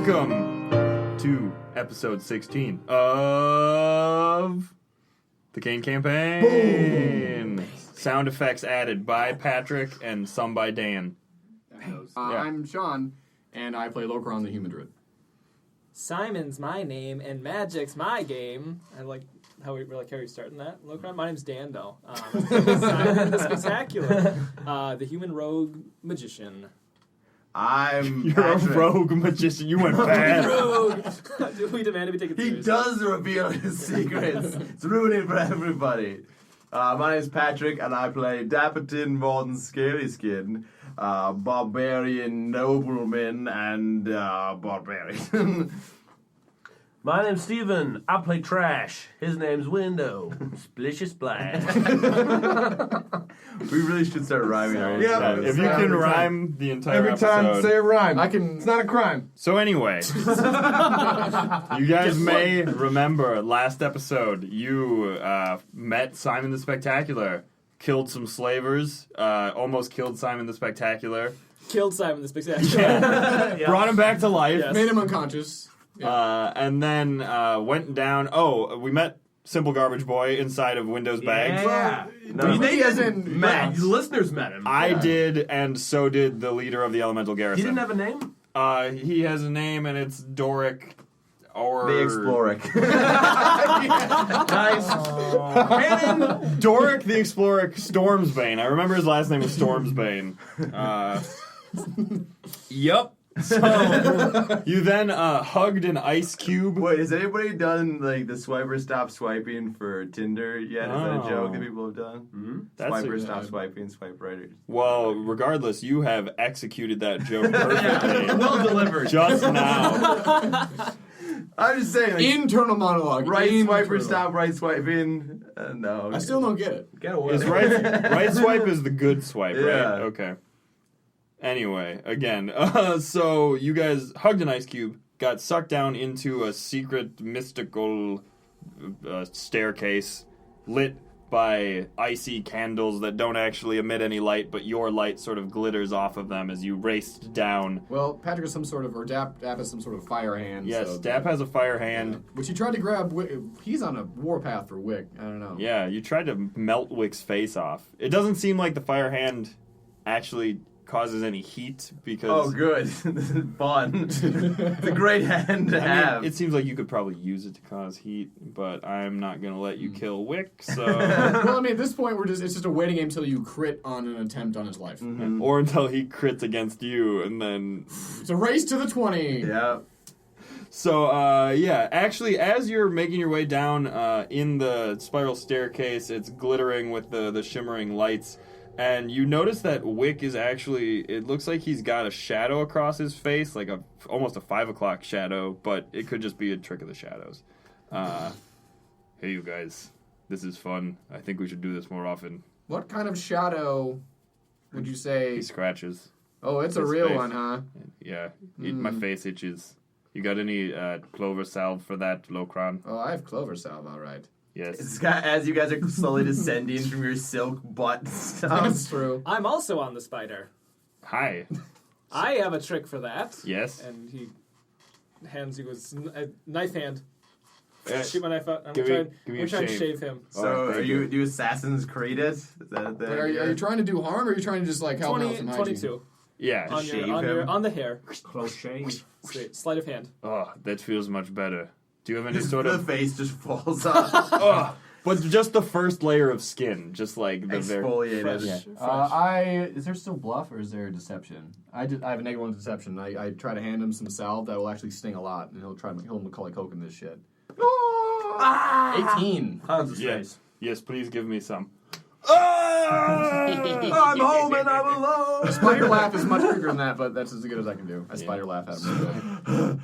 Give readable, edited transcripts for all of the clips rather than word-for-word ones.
Welcome to episode 16 of the Kain campaign. Boom. Sound effects added by Patrick and some by Dan. I'm Sean, and I play Lokron the Human Druid. Simon's my name, and Magic's my game. I like how we're starting that. Lokron, my name's Dan, though. Simon the Spectacular, the human rogue magician. I'm You're Patrick. a rogue magician. You went bad. Rogue. We demand to be taken seriously. He does reveal his secrets. It's ruining for everybody. My name's Patrick, and I play Dapperton Modern Scaly Skin, barbarian nobleman, and barbarian. My name's Steven. I play Trash. His name's Window. Splish splash. We really should start rhyming our Yeah, episodes. if you can rhyme the entire episode. Say a rhyme. It's not a crime. So anyway, you guys may remember last episode you met Simon the Spectacular, killed some slavers, almost killed Simon the Spectacular, Killed Simon the Spectacular. brought him back to life, Yes. Made him unconscious. and then went down. Oh, we met Simple Garbage Boy inside of Windows bags. Yeah. No, They he hasn't Matt, the listeners met him. I did, and so did the leader of the Elemental Garrison. He didn't have a name? He has a name, and it's Doric. Or The Exploric. Nice. Canon, Doric the Explorer Stormsbane. I remember his last name was Stormsbane. Yup. So you then hugged an ice cube. Wait, has anybody done like the swiper stop swiping for Tinder yet? Is that a joke that people have done? Mm-hmm. That's Swiper stop swiping, swipe right. Well, regardless, you have executed that joke perfectly. Well delivered. Just now. I'm just saying, like, Internal monologue. right Internal. swiper stop, right swipe in. No. I still don't get it. Get away. Is right swipe is the good swipe, Yeah. right? Okay. Anyway, again, so you guys hugged an ice cube, got sucked down into a secret mystical staircase lit by icy candles that don't actually emit any light, but your light sort of glitters off of them as you raced down. Well, Patrick is some sort of, or Dap has some sort of fire hand. Yes, so Dap has a fire hand. which he tried to grab. He's on a warpath for Wick. I don't know. Yeah, you tried to melt Wick's face off. It doesn't seem like the fire hand actually causes any heat because... Oh, good. This is fun. It's a great hand to have. It seems like you could probably use it to cause heat, but I'm not going to let you kill Wick, so... Well, I mean, at this point, it's just a waiting game until you crit on an attempt on his life. Mm-hmm. Or until he crits against you, and then... It's a race to the 20. Yeah. So, yeah, actually, as you're making your way down in the spiral staircase, it's glittering with the shimmering lights, and you notice that Wick is actually, it looks like he's got a shadow across his face, like almost a 5 o'clock shadow, but it could just be a trick of the shadows. Hey, you guys, this is fun. I think we should do this more often. What kind of shadow would you say? He scratches. Oh, it's a his real face. one, huh? Yeah, my face itches. You got any clover salve for that, Lokron? Oh, I have clover salve, all right. Yes. It's got, as you guys are slowly descending from your silk butt stuff. That's true. I'm also on the spider. Hi. I have a trick for that. Yes. And he hands you his knife hand. Yeah. Shoot my knife out. I'm Give trying me a to shave. shave him. So, thank are you do Assassin's Creed it? Is that Wait, are you trying to do harm, or are you trying to just like help out some hygiene? 22. Yeah. On the hair. Close shave. Straight. Sleight of hand. Oh, that feels much better. Do you have any His sort the of... face just falls off. Oh, but just the first layer of skin, just like the very... Exfoliated. Fresh. Yeah. Is there still bluff, or is there deception? I have a -1 deception. I try to hand him some salve that will actually sting a lot, and he'll Macaulay Culkin this shit. 18. Tons of Yes. space. Yes, please give me some. I'm home and I'm alone. A spider laugh is much bigger than that, but that's as good as I can do. A spider laugh at him.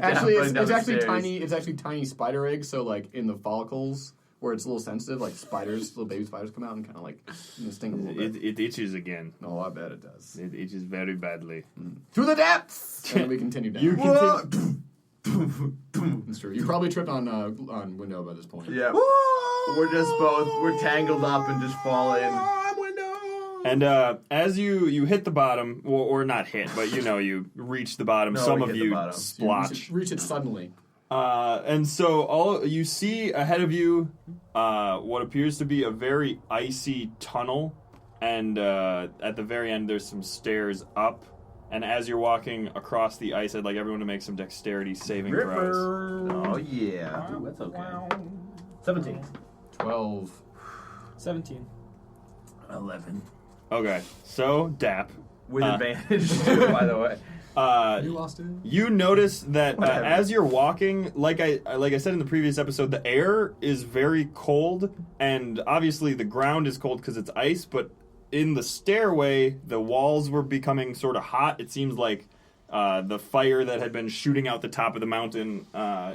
Actually, it's actually tiny. It's actually tiny spider eggs. So like in the follicles where it's a little sensitive, like little baby spiders come out and kind of like sting a little bit. It itches again. Oh, I bet it does. It itches very badly. To the depths. And then we continue down. You continue... That's true. You probably tripped on window by this point. Yeah. We're tangled up and just falling. And as you hit the bottom, or not hit, but you reach the bottom. No, some we of hit the you bottom. splotch. You reach it suddenly. And so you see ahead of you what appears to be a very icy tunnel, and at the very end there's some stairs up. And as you're walking across the ice, I'd like everyone to make some dexterity saving throws. Oh, yeah. Ooh, that's okay. 17. 12. 17. 11. Okay, so Dap, With advantage, too, by the way. You lost it? you notice that Whatever. as you're walking, like I said in the previous episode, the air is very cold, and obviously the ground is cold because it's ice, but in the stairway, the walls were becoming sort of hot. It seems like the fire that had been shooting out the top of the mountain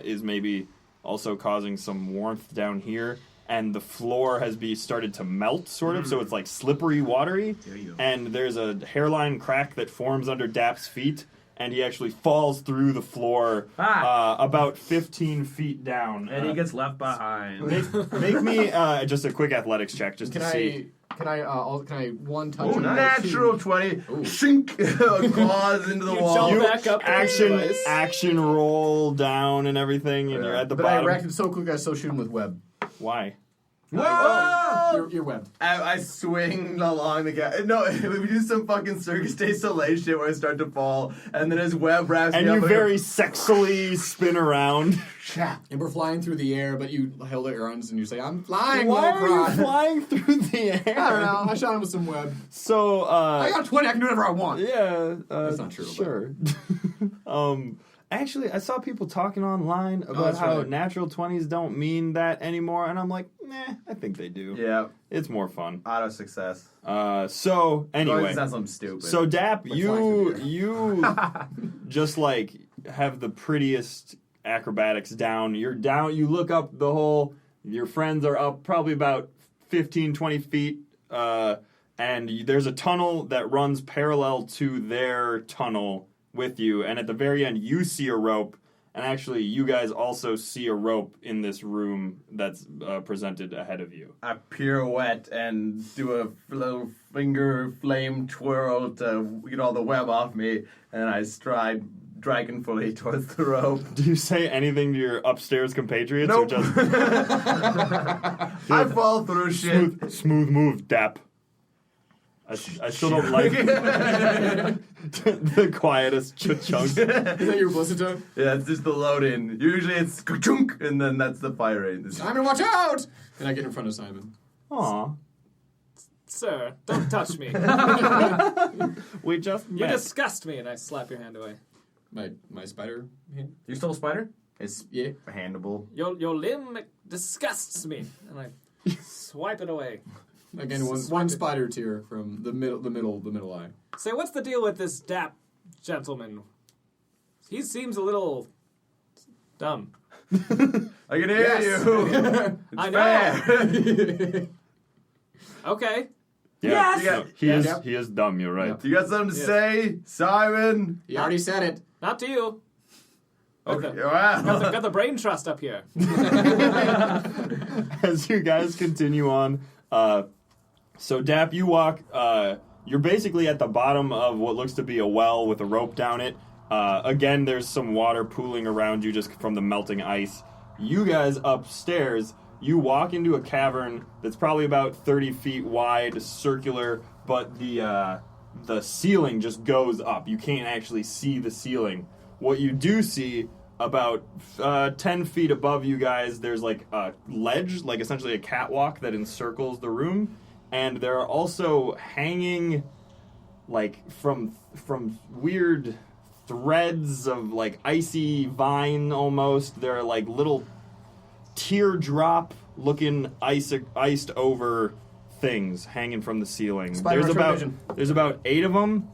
is maybe also causing some warmth down here. And the floor has started to melt, sort of, so it's like slippery, watery. And there's a hairline crack that forms under Dap's feet, and he actually falls through the floor about 15 feet down. And he gets left behind. Make me just a quick athletics check, just to see. Can I one touch? Oh, him? natural 20. Shink! Claws into the wall. jump back up Action roll down and everything, and you're at the But I bottom. reacted so quick I still shoot him with web. Why? Whoa! You're webbed. I swing along the guy. No, we do some fucking Circus du Soleil shit where I start to fall, and then his web wraps And me you up. very sexily spin around. And we're flying through the air, but you held out your arms and you say, "I'm flying, Why are you Locron." flying through the air? I don't know. I shot him with some web. So, I got 20. I can do whatever I want. yeah. That's not true, Sure. Actually, I saw people talking online about that's how right. natural 20s don't mean that anymore, and I'm like, nah, I think they do. Yeah, It's more fun. auto success. So, anyway. It's not something stupid. So, Dap, Like flying through you just, like, have the prettiest acrobatics down. You're down, you look up the hole, your friends are up probably about 15, 20 feet, and there's a tunnel that runs parallel to their tunnel with you, and at the very end, you see a rope, and actually, you guys also see a rope in this room that's presented ahead of you. I pirouette and do a little finger flame twirl to get all the web off me, and I stride dragonfully towards the rope. Do you say anything to your upstairs compatriots, Nope. or just I fall through shit. smooth move, Dap? I still don't like the quietest chunk. Is that your blizzard tone? Yeah, it's just the load in. Usually it's ka-chunk, and then that's the fire rate. Simon, watch out! And I get in front of Simon. Aw, Sir, don't touch me. we just You met. disgust me, and I slap your hand away. My spider hand? You stole a spider? It's Yeah. handable. Your limb disgusts me, and I swipe it away. Again, one spider tear from the middle eye. Say, what's the deal with this Dap gentleman? He seems a little dumb. I can hear you. I Fair. know. Okay. Yeah, Yes! no, he Yes. is. He is dumb. You're right. You got something to say, Simon? He already said it. Not to you. Okay. Okay. Wow. Got the brain trust up here. As you guys continue on, so Dap, you walk. You're basically at the bottom of what looks to be a well with a rope down it. Again, there's some water pooling around you just from the melting ice. You guys upstairs, you walk into a cavern that's probably about 30 feet wide, circular, but the ceiling just goes up. You can't actually see the ceiling. What you do see, about 10 feet above you guys, there's like a ledge, like essentially a catwalk that encircles the room. And there are also hanging, like, from weird threads of, like, icy vine almost. There are, like, little teardrop-looking iced over things hanging from the ceiling. Spider vision. There's about 8 of them,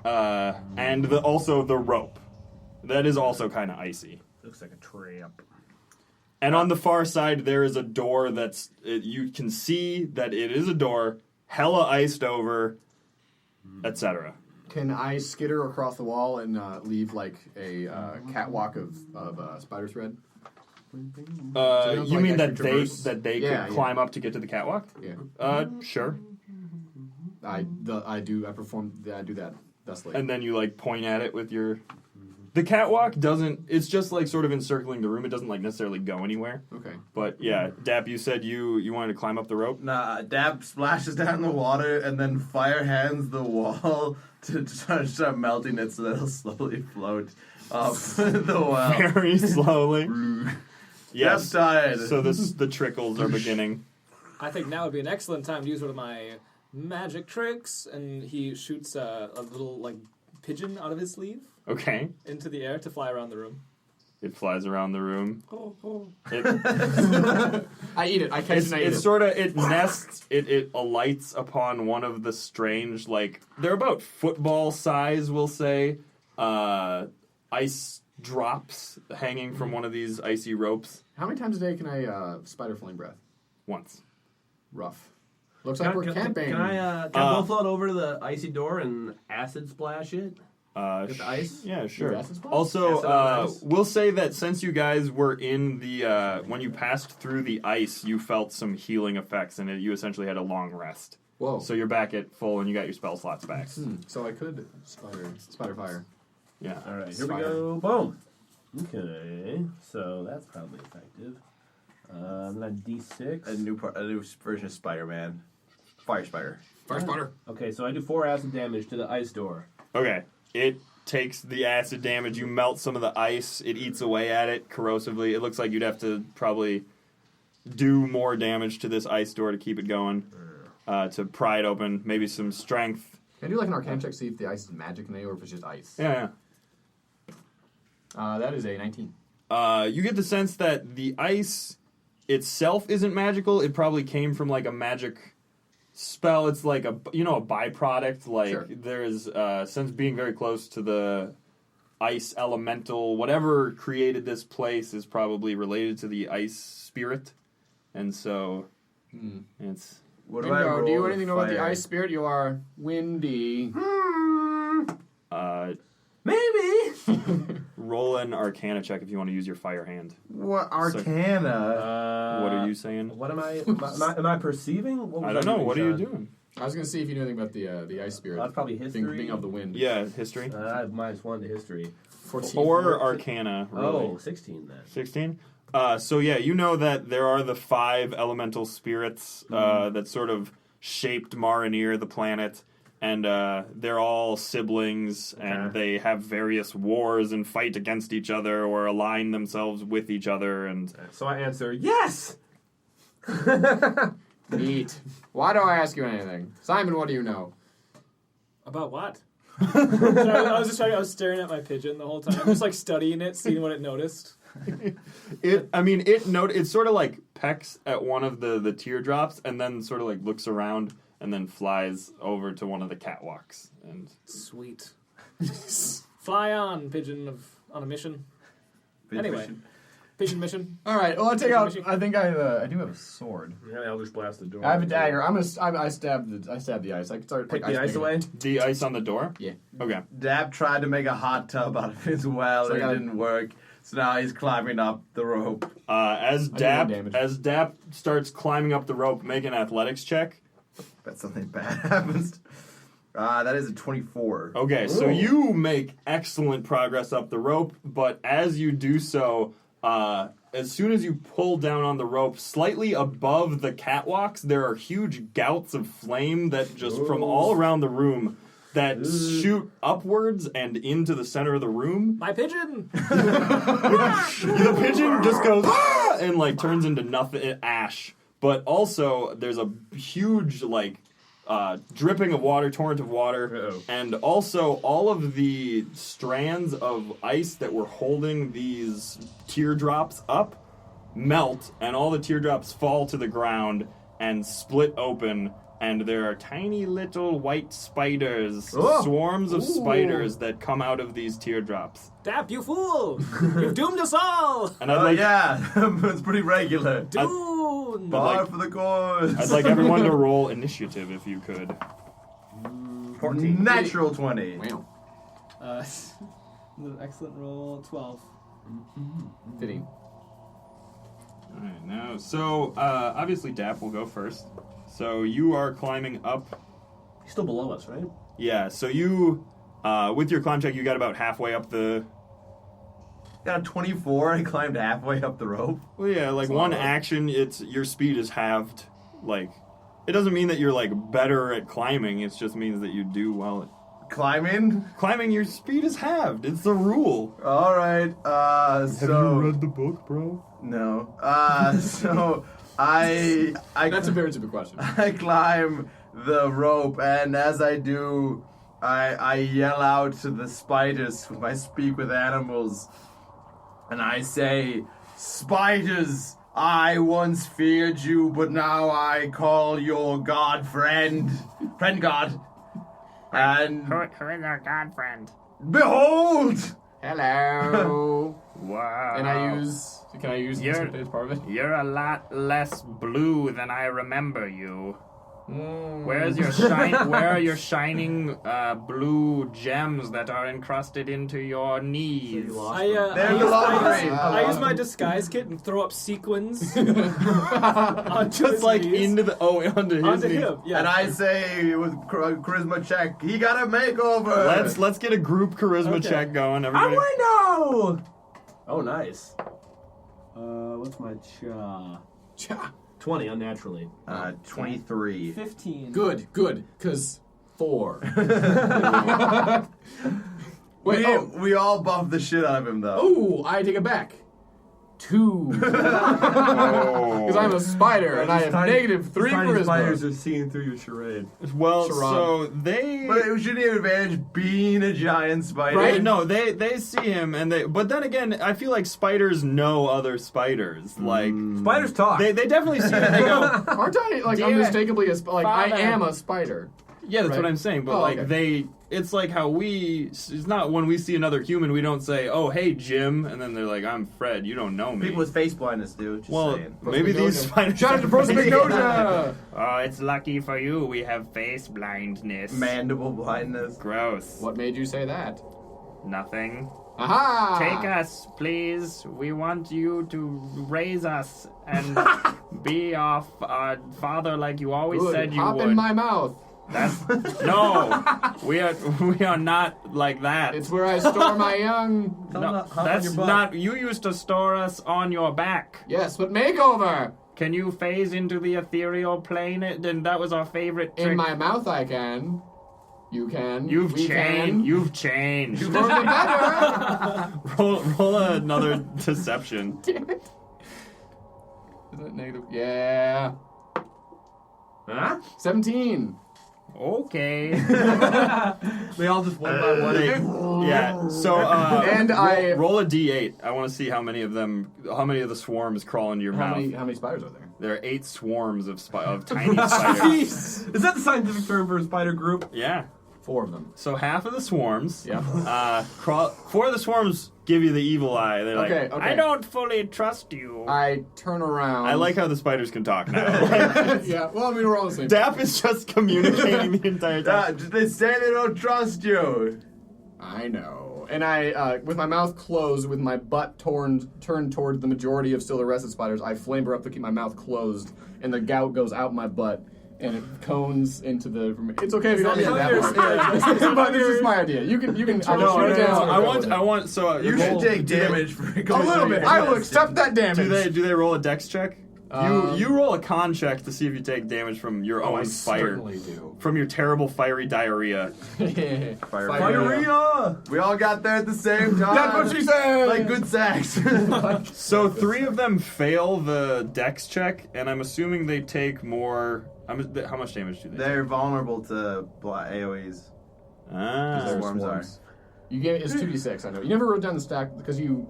and also the rope. That is also kind of icy. Looks like a trap. And on the far side, there is a door you can see that it is a door, hella iced over, etc. Can I skitter across the wall and leave like a catwalk of spider thread? You like mean actually traverse? that they Yeah, could yeah. climb up to get to the catwalk? Yeah. Sure. I do that thusly. And then you like point at it with your. The catwalk doesn't. It's just like sort of encircling the room. It doesn't like necessarily go anywhere. Okay. But yeah, Dap, you said you wanted to climb up the rope. Nah, Dab splashes down in the water and then fire hands the wall to start melting it so that it'll slowly float up the well. Very slowly. Yes, died. So the trickles are beginning. I think now would be an excellent time to use one of my magic tricks, and he shoots a little like pigeon out of his sleeve Okay. into the air to fly around the room. It flies around the room. It, I eat it. I catch it and I eat it. It nests, it alights upon one of the strange, like, they're about football size, we'll say, ice drops hanging from one of these icy ropes. How many times a day can I spider flame breath? Once. Rough. Looks like we're camping. Can I both float over to the icy door and acid splash it? Get the ice? Yeah, sure. Do acid splash? Also, Acid on ice? we'll say that since you guys were in the, when you passed through the ice, you felt some healing effects, and you essentially had a long rest. Whoa. So you're back at full, and you got your spell slots back. So I could spider fire. Yeah. All right, here we Fire. go. Boom. Okay, so that's probably effective. Not D6. A new version of Spider-Man. Fire Spider. Fire spider. Okay, so I do 4 acid damage to the ice door. Okay. It takes the acid damage. You melt some of the ice. It eats away at it corrosively. It looks like you'd have to probably do more damage to this ice door to keep it going, to pry it open. Maybe some strength. Can I do like an Arcana check to see if the ice is magic in any or if it's just ice? Yeah. That is a 19. You get the sense that the ice itself isn't magical. It probably came from like a magic spell. It's like a byproduct. Like Sure. there's since being very close to the ice elemental, whatever created this place is probably related to the ice spirit, and so it's. What Window, do you anything know about the fire? ice spirit? You are windy. Maybe. Roll an Arcana check if you want to use your fire hand. What Arcana? What are you saying? What am I? Am I perceiving? What was I don't know. doing, What are you Sean? doing? I was going to see if you knew anything about the ice spirit. That's probably history. Being of the wind. Yeah, history. I have -1 to history. 14. Or Arcana. Really. Oh, 16 then. 16? So yeah, you know that there are the 5 elemental spirits that sort of shaped Marinir, the planet, and they're all siblings, and they have various wars and fight against each other or align themselves with each other, and So I answer, yes! Neat. Why do I ask you anything? Simon, what do you know? About what? I was staring at my pigeon the whole time, just like studying it, seeing what it noticed. it sort of like pecks at one of the teardrops and then sort of like looks around and then flies over to one of the catwalks. And Sweet. Fly on, pigeon on a mission. Anyway, pigeon mission. All right. Well, I take Pigeon out. mission. I think I do have a sword. Yeah, Eldritch Blast the door. I have a dagger. I stab the ice. I can start Take like, the ice away? the ice on the door? Yeah. Okay. Dab tried to make a hot tub out of his well, So I and it gotta- didn't work. So now he's climbing up the rope. As I do no damage. Dap starts climbing up the rope, make an athletics check. Bet something bad happens. That is a 24. Okay, so you make excellent progress up the rope, but as you do so, as soon as you pull down on the rope, slightly above the catwalks, there are huge gouts of flame that just from all around the room that shoot upwards and into the center of the room. My pigeon! The pigeon just goes "Ah!" and like turns into nothing, ash. But also, there's a huge like dripping of water, torrent of water, Uh-oh. and also all of the strands of ice that were holding these teardrops up melt, and all the teardrops fall to the ground and split open. And there are tiny little white spiders, Oh. swarms of spiders that come out of these teardrops. Dap, you fool! You've doomed us all! And I'd like, Yeah, it's pretty regular. Doomed! Bar like- for the cause. I'd like everyone to roll initiative if you could. 14. Natural 20. Wow. An excellent roll, 12. Fitting. All right, now, so obviously Dap will go first. So you are climbing up He's still below us, right? Yeah, so you, with your climb check, you got about halfway up the... Got a 24 and climbed halfway up the rope. Well, yeah, like one action, your speed is halved. Like, it doesn't mean that you're, like, better at climbing. It just means that you do well at... Climbing? Climbing, your speed is halved. It's the rule. All right, Have you read the book, bro? No. So I That's a very stupid question. I climb the rope, and as I do, I yell out to the spiders when I speak with animals, and I say, "Spiders, I once feared you, but now I call your god friend god, and Who is our god friend? behold." Hello. Wow. And can I use this as part of it? You're a lot less blue than I remember you. Where are your shining blue gems that are encrusted into your knees? I use my disguise kit and throw up sequins onto Just his like knees. onto his Onto knee. him. Yeah. And I say with charisma check, he got a makeover. Let's get a group charisma Okay. check going, everybody. know! Oh, nice. What's my Cha. 20 unnaturally. 23. 15. Good, cause 4. Wait, We all buffed the shit out of him though. oh, I take it back. 2. Because I'm a spider and I have -3 charisma. spiders are seeing through your charade. Well, Sharon. so they... But it shouldn't have advantage being a giant spider. Right? No, they see him, and but then again, I feel like spiders know other spiders. Like, Spiders talk. they definitely see him and they go, Aren't I like Dear unmistakably I Father. am a spider. yeah, that's Right. what I'm saying, but Oh, like, okay. it's like how it's not when we see another human, we don't say, oh, hey, Jim, and then they're like, I'm Fred, you don't know me. People with face blindness do. Just well, saying. maybe these spiders... Shout out to Frozen Magnolia! Oh, it's lucky for you we have face blindness. Mandible blindness. Gross. What made you say that? Nothing. Aha! Take us, please. We want you to raise us and be our father like you always Good. said you Hop would. in my mouth. That's no. we are not like that. It's where I store my young. No, that's not. You used to store us on your back. Yes, but makeover! Can you phase into the ethereal plane? Then that was our favorite trick. In my mouth I can. You can. You've we changed. Can. You've changed. For the better! roll another deception. Damn it. Isn't it negative? Yeah. Huh? 17. Okay. They all just one by one. Yeah, so And roll a d8. I want to see how many of the swarms crawl into your How mouth. many spiders are there? There are 8 swarms of tiny spiders. Is that the scientific term for a spider group? Yeah. 4 of them. So half of the swarms, Yeah. crawl. 4 of the swarms give you the evil eye. They're like, Okay. I don't fully trust you. I turn around. I like how the spiders can talk now. Yeah, well, I mean, we're all the same. Dap is just communicating the entire time. They say they don't trust you. I know. And I, with my mouth closed, with my butt turned toward the majority of still the rest of the spiders, I flamber up to keep my mouth closed, and the gout goes out my butt, and it cones into the... It's okay if you don't need that part. But this is my idea. You can shoot it down. I want. So You should take damage for A little bit. I will accept that damage. Do they roll a dex check? You roll a con check to see if you take damage from your own fire. certainly do. From your terrible fiery diarrhea. Diarrhea. We all got there at the same time. That's what she said! Like good sex. So 3 of them fail the dex check, and I'm assuming they take more. How much damage do they? They're vulnerable to AoEs. Ah. Swarms are. You gave it's 2d6. I know. You never wrote down the stack because you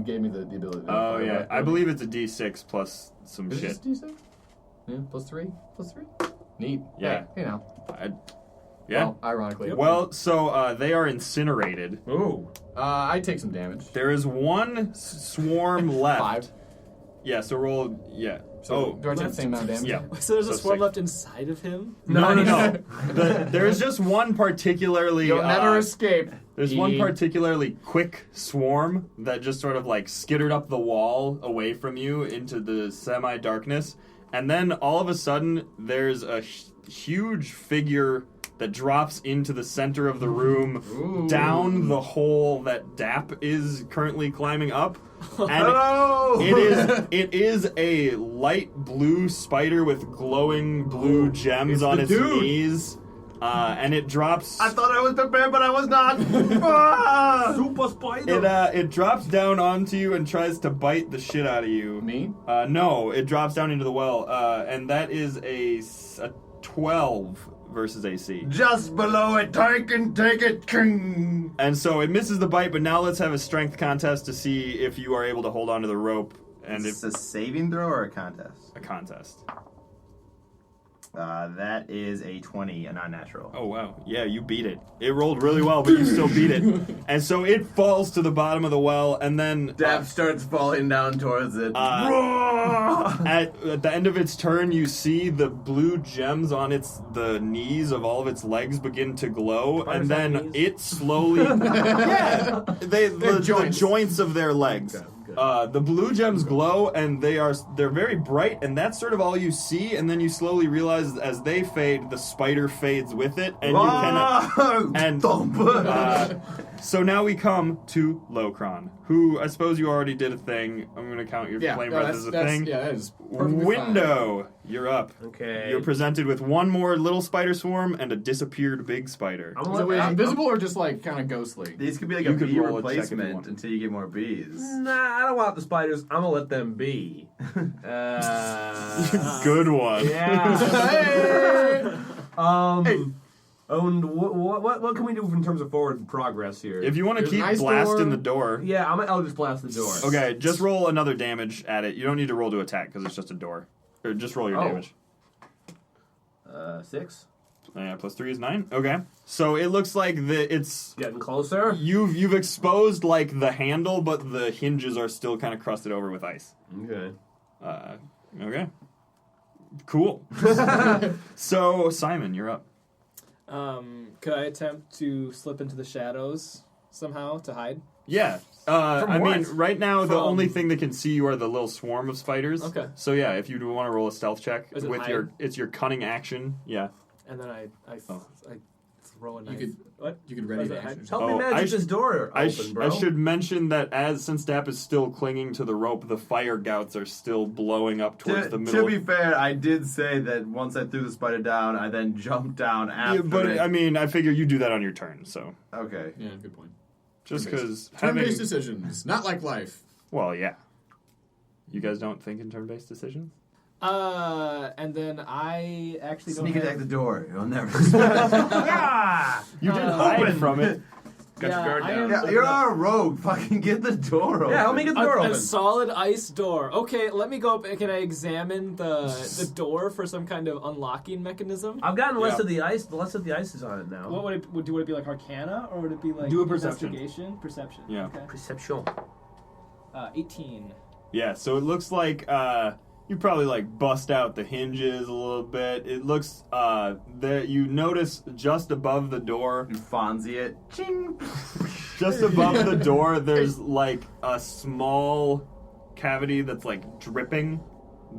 gave me the ability. To Oh yeah, I believe it's a D6 plus some Is shit. it d6? Yeah, plus 3. Neat. Yeah. Hey, you know. Yeah. Well, ironically. Well, so they are incinerated. Ooh. I take some damage. There is 1 swarm left. 5. Yeah. So roll. Yeah. So do I take the same amount of damage? Yeah. So there's a So swarm 6. left inside of him? No. There is just one particularly. You'll never escape. There's one particularly quick swarm that just sort of like skittered up the wall away from you into the semi-darkness, And then all of a sudden, there's a huge figure that drops into the center of the room, down the hole that Dap is currently climbing up. And Hello! it is a light blue spider with glowing blue gems on its knees. And it drops. I thought I was prepared, but I was not. Ah! Super spider. It drops down onto you and tries to bite the shit out of you. Me? No, it drops down into the well, and that is a 12 versus AC. Just below it, take it, king. And so it misses the bite, but now let's have a strength contest to see if you are able to hold onto the rope. And Is if this a saving throw or a contest? a contest. That is a 20, a non-natural. Oh wow, yeah, you beat it. It rolled really well, but you still beat it. And so it falls to the bottom of the well, and then Dap starts falling down towards it. at the end of its turn, you see the blue gems on the knees of all of its legs begin to glow, and then it slowly, the joints of their legs. The blue gems glow, and they're very bright, and that's sort of all you see. And then you slowly realize as they fade, the spider fades with it, and you cannot. And so now we come to Locron, who I suppose you already did a thing. I'm going to count your flame breath as a thing. Yeah, that is perfectly Window, you're up. Okay. You're presented with one more little spider swarm and a disappeared big spider. I'm fine. gonna Is it let invisible or just like kind of ghostly? These could be like You a could bee roll a check if you replacement want. until you get more bees. Nah, I don't want the spiders. I'm gonna let them be. Good one. Yeah. And what can we do in terms of forward progress here? If you want to There's keep an ice blasting door. the door. Yeah, I'll just blast the door. Okay, just roll another damage at it. You don't need to roll to attack because it's just a door. Or just roll your damage. 6. Yeah, plus 3 is 9. Okay. So it looks like it's Getting closer. you've exposed like the handle, but the hinges are still kind of crusted over with ice. Okay. Okay. Cool. So Simon, you're up. Could I attempt to slip into the shadows somehow to hide? Yeah. From I what? mean, right now the From- only thing that can see you are the little swarm of spiders. Okay. So yeah, if you do want to roll a stealth check Is it with hide? it's your cunning action. Yeah. And then I throw a knife. could- What? You could ready What is to it? action. Help Oh, me magic I this door open, bro. I should mention that since Dap is still clinging to the rope, the fire gouts are still blowing up towards the middle. To be fair, I did say that once I threw the spider down, I then jumped down after but it. I mean, I figure you do that on your turn, so Okay. Yeah, good point. just because Turn-based decisions, not like life. well, yeah. You guys don't think in turn-based decisions? And then I actually don't Sneak have... attack the door. You'll never. You didn't hide from it. Got your guard I down. am- Yeah, you're a rogue. Fucking get the door open. Yeah, help me get the door A open. solid ice door. Okay, let me go up. Can I examine the door for some kind of unlocking mechanism? I've gotten less Yeah. of the ice. The less of the ice is on it now. What would it be like Arcana or would it be like Do a perception. investigation? Perception. Yeah. Okay. Perception. 18. Yeah, so it looks like you probably like bust out the hinges a little bit. It looks that you notice just above the door, You Fonzie it. Ching. just above the door, there's like a small cavity that's like dripping.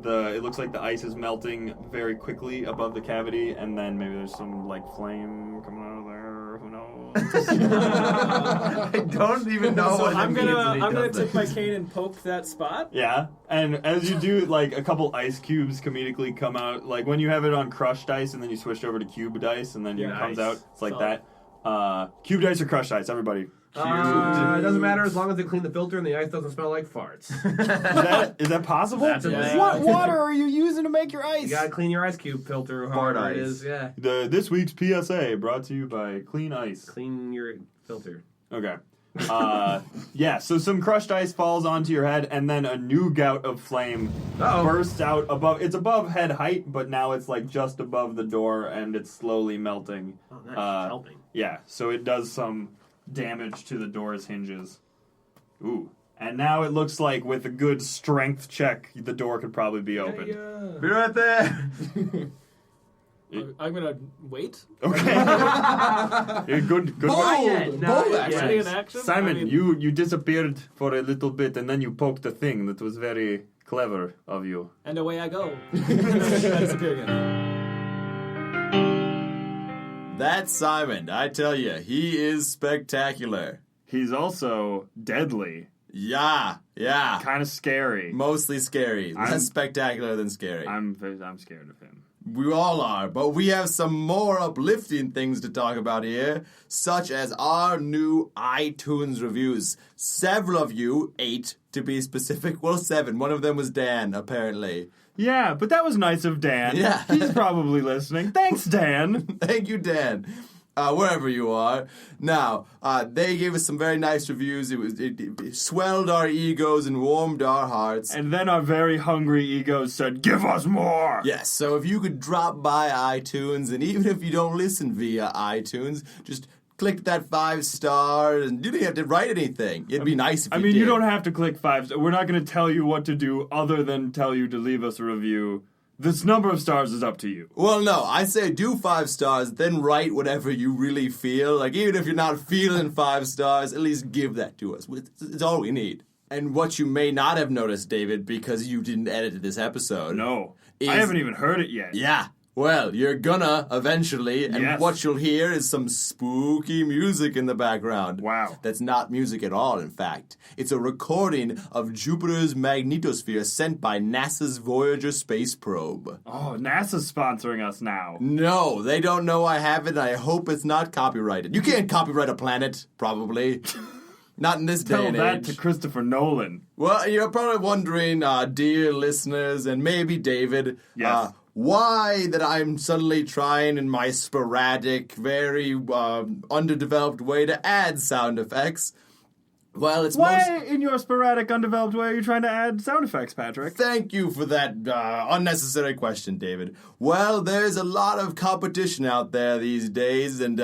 It looks like the ice is melting very quickly above the cavity, and then maybe there's some like flame coming out of there. Who knows? I don't even know So what I'm it means. gonna when he I'm gonna does take my this. cane and poke that spot. Yeah, and as you do, like a couple ice cubes comedically come out. Like when you have it on crushed ice, and then you switch over to cube dice, and then it Yeah, comes nice. out. It's like Solid. that. Cube dice or crushed ice, everybody. It doesn't matter as long as they clean the filter and the ice doesn't smell like farts. Is that possible? That's a Yeah. thing. What water are you using to make your ice? You gotta clean your ice cube filter, Fart however it ice. is. Yeah. This week's PSA brought to you by Clean Ice. Clean your filter. Okay. Yeah, so some crushed ice falls onto your head, and then a new gout of flame Uh-oh. bursts out above. It's above head height, but now it's like just above the door, and it's slowly melting. Oh, nice. Helping. Yeah, so it does some damage to the door's hinges. Ooh. And now it looks like with a good strength check, the door could probably be opened. Be right there. I'm gonna wait. Okay. Yeah, good. Bold! Bold No, action. Ready in action. Simon, I mean, you disappeared for a little bit, and then you poked the thing that was very Clever of you. And away I go. I disappear again. That's Simon. I tell you, he is spectacular. He's also deadly. Yeah. Kind of scary. Mostly scary. Less spectacular than scary. I'm scared of him. We all are, but we have some more uplifting things to talk about here, such as our new iTunes reviews. Several of you, 8 to be specific, well 7, one of them was Dan, apparently. Yeah, but that was nice of Dan. Yeah. He's probably listening. Thanks, Dan. Thank you, Dan. Wherever you are. Now, they gave us some very nice reviews. It swelled our egos and warmed our hearts. And then our very hungry egos said, give us more! Yes, so if you could drop by iTunes, and even if you don't listen via iTunes, just click that 5 star, and you don't have to write anything. It'd be nice if you did. you don't have to click 5 stars. We're not going to tell you what to do other than tell you to leave us a review. This number of stars is up to you. Well, no, I say do 5 stars, then write whatever you really feel. Like, even if you're not feeling 5 stars, at least give that to us. It's all we need. And what you may not have noticed, David, because you didn't edit this episode. No. I haven't even heard it yet. Yeah. Well, you're gonna eventually, and Yes. what you'll hear is some spooky music in the background. Wow. That's not music at all, in fact. It's a recording of Jupiter's magnetosphere sent by NASA's Voyager space probe. Oh, NASA's sponsoring us now. No, they don't know I have it, and I hope it's not copyrighted. You can't copyright a planet, probably. Not in this day Tell and that age. to Christopher Nolan. Well, you're probably wondering, dear listeners, and maybe David, Yes. why that I'm suddenly trying in my sporadic, very underdeveloped way to add sound effects. Well, it's Why, in your sporadic, undeveloped way, are you trying to add sound effects, Patrick? Thank you for that unnecessary question, David. Well, there's a lot of competition out there these days, and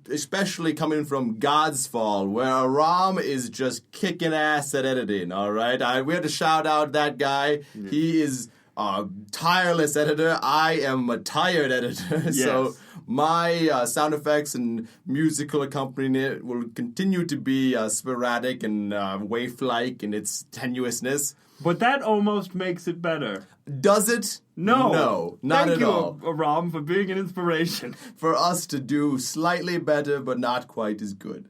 especially coming from God's Fall, where Aram is just kicking ass at editing, all right? We have to shout out that guy. Yeah. He is a tireless editor. I am a tired editor, Yes. So my sound effects and musical accompaniment will continue to be sporadic and waif-like in its tenuousness. But that almost makes it better. Does it? No. Not Thank at all. you, Aram, for being an inspiration. For us to do slightly better, but not quite as good.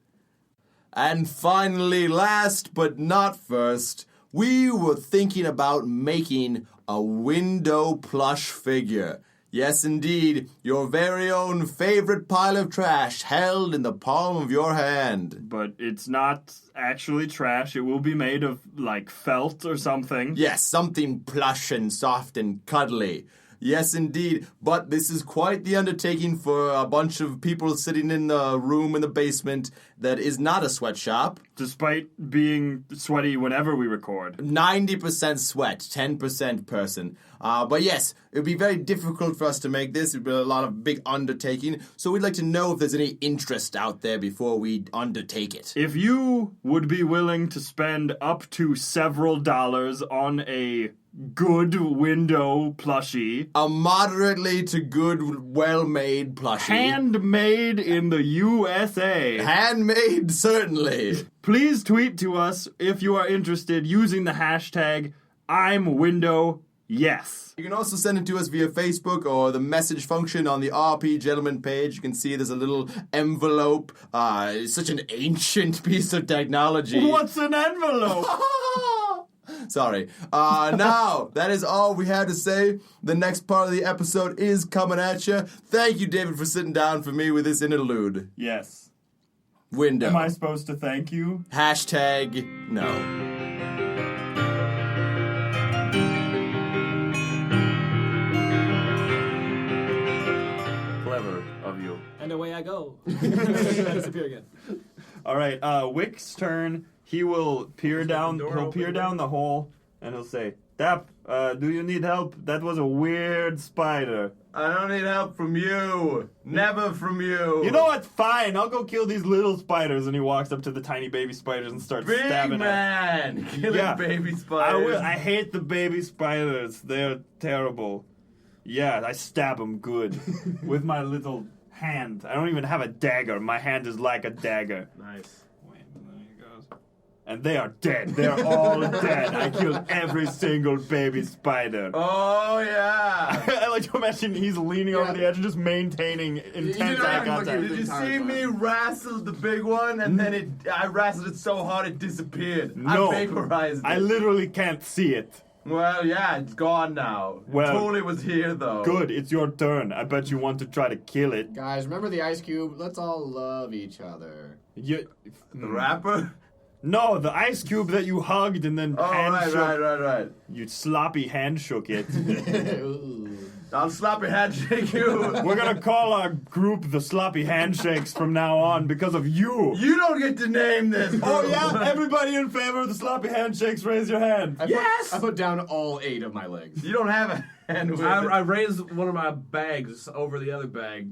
And finally, last but not first, we were thinking about making a window plush figure. Yes, indeed, your very own favorite pile of trash held in the palm of your hand. But it's not actually trash. It will be made of, like, felt or something. Yes, something plush and soft and cuddly. Yes, indeed. But this is quite the undertaking for a bunch of people sitting in the room in the basement that is not a sweatshop. Despite being sweaty whenever we record. 90% sweat, 10% person. But yes, it would be very difficult for us to make this. It would be a lot of big undertaking. So we'd like to know if there's any interest out there before we undertake it. If you would be willing to spend up to several dollars on a good window plushie. A moderately to good, well-made plushie. Handmade in the USA. Handmade, certainly. Please tweet to us if you are interested using the hashtag I'mWindowYes. You can also send it to us via Facebook or the message function on the RP Gentleman page. You can see there's a little envelope. It's such an ancient piece of technology. What's an envelope? Sorry. Now, that is all we had to say. The next part of the episode is coming at you. Thank you, David, for sitting down for me with this interlude. Yes. Window. Am I supposed to thank you? Hashtag no. Clever of you. And away I go. I disappear again. All right, Wick's turn. He will peer down. He'll peer down the hole, and he'll say, "Dap, do you need help? That was a weird spider." I don't need help from you. Never from you. You know what? Fine. I'll go kill these little spiders. And he walks up to the tiny baby spiders and starts Big stabbing man. Killing baby I spiders. I hate the baby spiders. They're terrible. Yeah, I stab them good with my little hand. I don't even have a dagger. My hand is like a dagger. Nice. Wait, there he goes. And they are dead. They are all dead. I killed every single baby spider. Oh yeah. I like to imagine he's leaning over the edge and just maintaining intense eye contact. Did you see me wrestle the big one and then I wrestled it so hard it disappeared? No. I vaporized it. I literally can't see it. Well, yeah, it's gone now. Well, it totally was here though. Good, it's your turn. I bet you want to try to kill it. Guys, remember the ice cube? Let's all love each other. You, The rapper? no, the ice cube that you hugged and then Oh, hand shook. right. You sloppy hand shook it. Ooh. I'll sloppy handshake you. We're gonna call our group the Sloppy Handshakes from now on because of you. You don't get to name this. Oh bro. yeah, everybody in favor of the Sloppy Handshakes, raise your hand. I put down all 8 of my legs. You don't have a hand with I it. raised one of my bags over the other bag.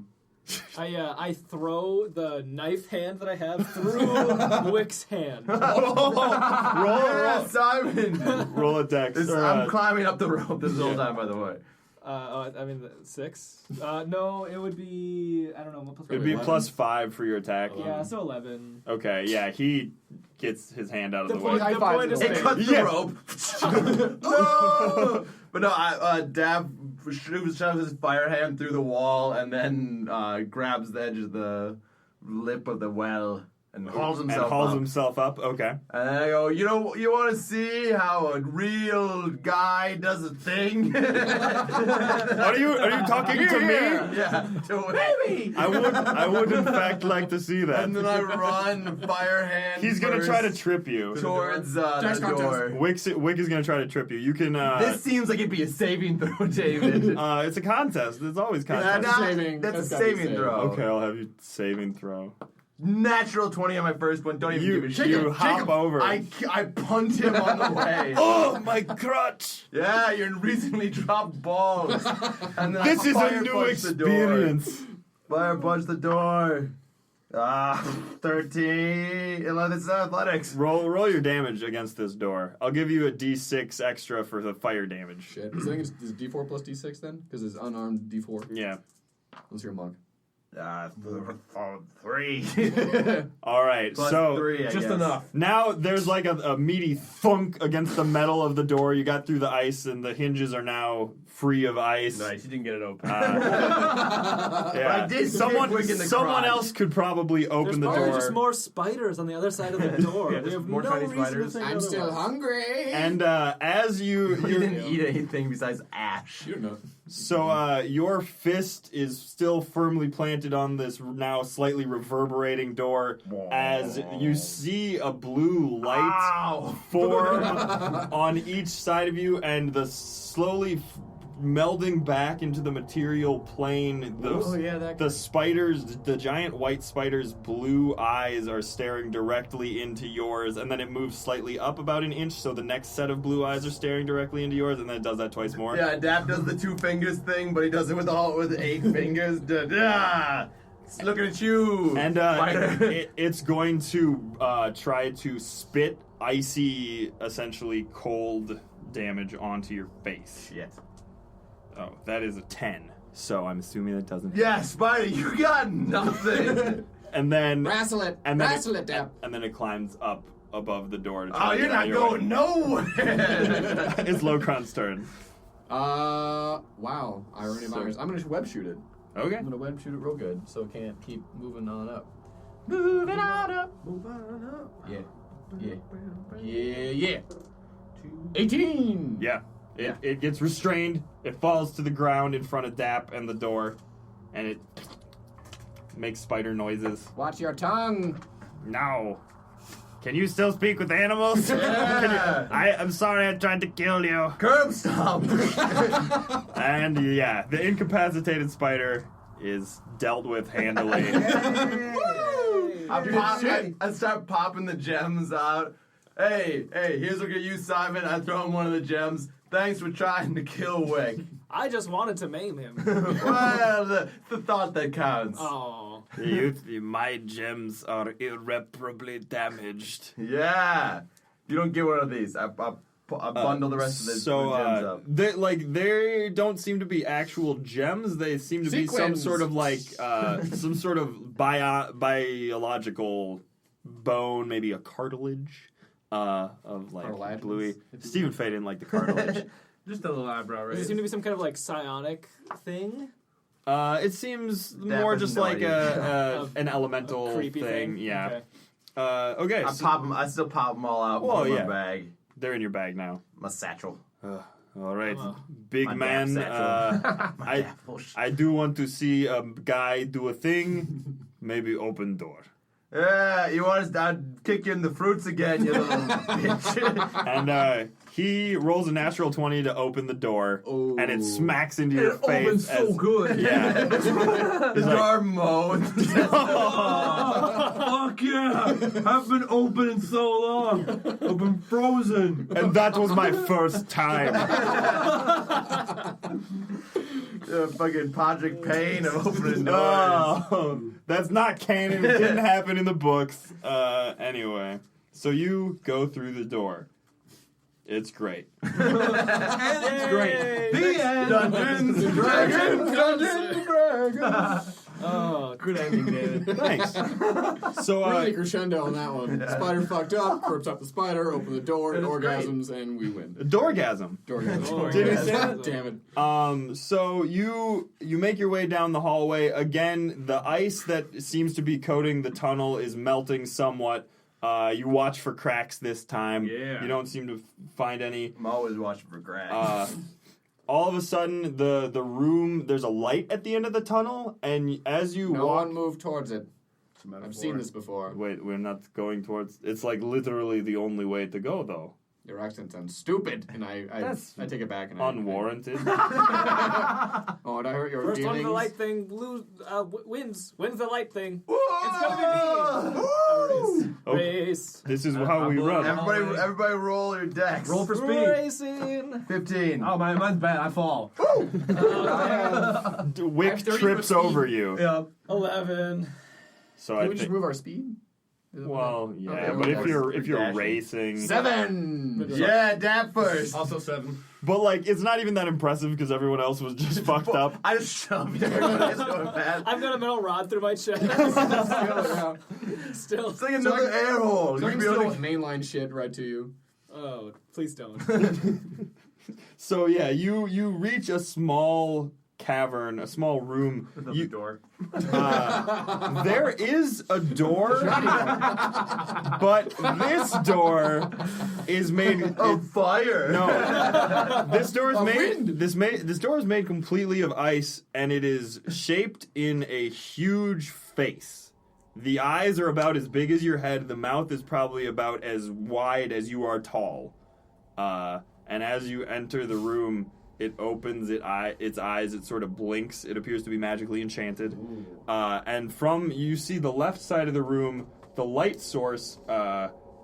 I throw the knife hand that I have through Wick's hand. Yeah, Simon. Roll a dex. I'm climbing up the rope this whole time, by the way. I mean, 6? No, it would be, I don't know. It'd be +5 for your attack. Yeah, so 11. Okay, yeah, he gets his hand out of the way. High The five point to is the It way. cuts the Yeah. rope. No! But no, Dab shoves his fire hand through the wall and then grabs the edge of the lip of the well and hauls himself up. Okay. And then I go, you want to see how a real guy does a thing? Are you talking to me? Yeah, to Maybe. I would in fact like to see that. And then I run fire hand. He's gonna try to trip you. towards the Dice contest. door. Wick is gonna try to trip you. You can. This seems like it'd be a saving throw, David. It's a contest. It's always contest. That's saving. That's a That's gotta be saving saving. throw. Okay, I'll have you saving throw. Natural 20 on my first one. Don't even You- give a shit. you hop over. I punt him on the way. Oh my crotch! Yeah, you're recently dropped balls. And then This I is a fire new punch the door. experience. Fire punch the door. 13. This is athletics. Roll your damage against this door. I'll give you a D6 extra for the fire damage. Shit. So I think it's D4 plus D6 then? Because it's unarmed D4. Yeah. Let's hear Monk. 3. All right. Plus so 3, I Just guess. enough. now there's like a meaty thunk against the metal of the door. You got through the ice, and the hinges are now free of ice. Nice, you didn't get it open. Yeah. I did someone kick Wick in the someone crotch. else could probably open There's the probably door. just more spiders on the other side of the door. Yeah, we just have more no tiny reason spiders. to think I'm still otherwise. hungry. And as You you didn't eat anything besides ash. You know. your fist is still firmly planted on this now slightly reverberating door as you see a blue light Ow! form on each side of you, and the slowly melding back into the material plane. The spiders, the giant white spiders' blue eyes are staring directly into yours, and then it moves slightly up about an inch, so the next set of blue eyes are staring directly into yours, and then it does that twice more. Yeah, Dap does the 2 fingers thing, but he does it with 8 fingers. Da-da! It's looking at you. And spider. it's going to try to spit icy, essentially cold damage onto your face. Shit. Oh, that is a 10. So I'm assuming that doesn't. Yeah, Spider, you got nothing. And then Wrestle it. and then Wrestle it, Dap. and then it climbs up above the door. To try Oh, to you're get out not of your going nowhere. way. It's Locron's turn. Wow. Irony of ironies. I'm gonna web shoot it. Okay. I'm gonna web shoot it real good, so it can't keep moving on up. Moving on up. Move on up. Yeah. 18. Yeah. It gets restrained. It falls to the ground in front of Dap and the door, and it makes spider noises. Watch your tongue. No. Can you still speak with animals? Yeah. I'm sorry I tried to kill you. Curb stomp. And yeah, the incapacitated spider is dealt with handily. I start popping the gems out. Hey, here's what you, Simon. I throw him one of the gems. Thanks for trying to kill Wick. I just wanted to maim him. Well, the thought that counts. Oh. My gems are irreparably damaged. Yeah. You don't get one of these. I bundle the rest of the gems up. They don't seem to be actual gems. They seem to be some Sequins. sort of some sort of biological bone, maybe a cartilage. of like Cartilaginous. bluey. Stephen Fay didn't like the cartilage. Just a little eyebrow Does raise. it seem to be some kind of like psionic thing? It seems more has just no like idea. an elemental Creepy thing. Yeah. Okay. Okay. I so pop them. I still pop them all out. Well, Put 'em in yeah. my bag, they're in your bag now. my satchel. All right, Oh. big My man. dap satchel. My I dap bush. I do want to see a guy do a thing. Maybe open door. Yeah, you want us? I'd kick you in the fruits again, you little bitch. And he rolls a natural 20 to open the door, Ooh. and it smacks into your It face. opens so as- good. Yeah. The door mode. Fuck yeah! I've been open in so long. I've been frozen. And that was my first time. Fucking Patrick Payne of opening doors. Oh, that's not canon. It didn't happen in the books. Anyway, so you go through the door. It's great. It's great. The end. Dungeons and Dragons. Dungeons and Dragons. Oh, Good ending, David. Thanks. So, Really crescendo on that one. Spider fucked up, corpse up the spider, open the door, it It was orgasms, and we win. Doorgasm. Dorgasm. Did he say that? Damn it. So you make your way down the hallway. Again, the ice that seems to be coating the tunnel is melting somewhat. You watch for cracks this time. Yeah. You don't seem to find any. I'm always watching for cracks. All of a sudden, the room, there's a light at the end of the tunnel, and as you No walk... one move towards it. I've seen this before. Wait, we're not going towards... It's like literally the only way to go, though. Your accent sounds stupid, and I take it back. And Unwarranted. Oh, and I hurt your first one feelings. the light thing wins. Wins the light thing. Whoa! It's gonna be me. Oh, Race. this is how we I'm run. Everybody roll your decks. Roll for speed. Racing. 15. Oh, mine's bad. I fall. Wick 30 trips speed. over you. Yeah. 11. So Can I we just think... move our speed? Well, yeah, Okay, but well, if you're dashing. racing... 7! Yeah, dab first. Also 7. But, like, it's not even that impressive because everyone else was just fucked up. I just shoved everybody. It's going bad. I've got a metal rod through my chest. Still. It's like another air hole. So I You can can be still able to- mainline shit right to you. Oh, please don't. So, yeah, you reach a small cavern, a small room. Another door. There is a door, but this door is made... Oh, fire. No, this door is A made. wind. This door is made completely of ice, and it is shaped in a huge face. The eyes are about as big as your head. The mouth is probably about as wide as you are tall. And as you enter the room, it opens its eyes. It sort of blinks. It appears to be magically enchanted. And from you see the left side of the room, the light source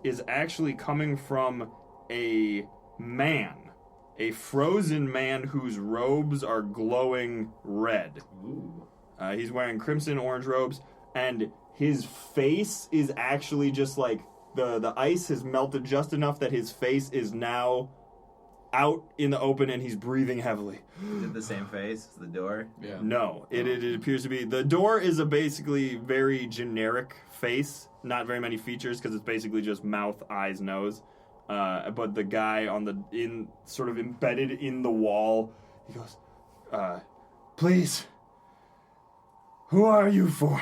is actually coming from a man, a frozen man whose robes are glowing red. He's wearing crimson orange robes, and his face is actually just like the ice has melted just enough that his face is now out in the open, and he's breathing heavily. Is it the same face as the door? Yeah. No, it appears to be. The door is a basically very generic face, not very many features because it's basically just mouth, eyes, nose. But the guy sort of embedded in the wall, he goes, please, who are you for?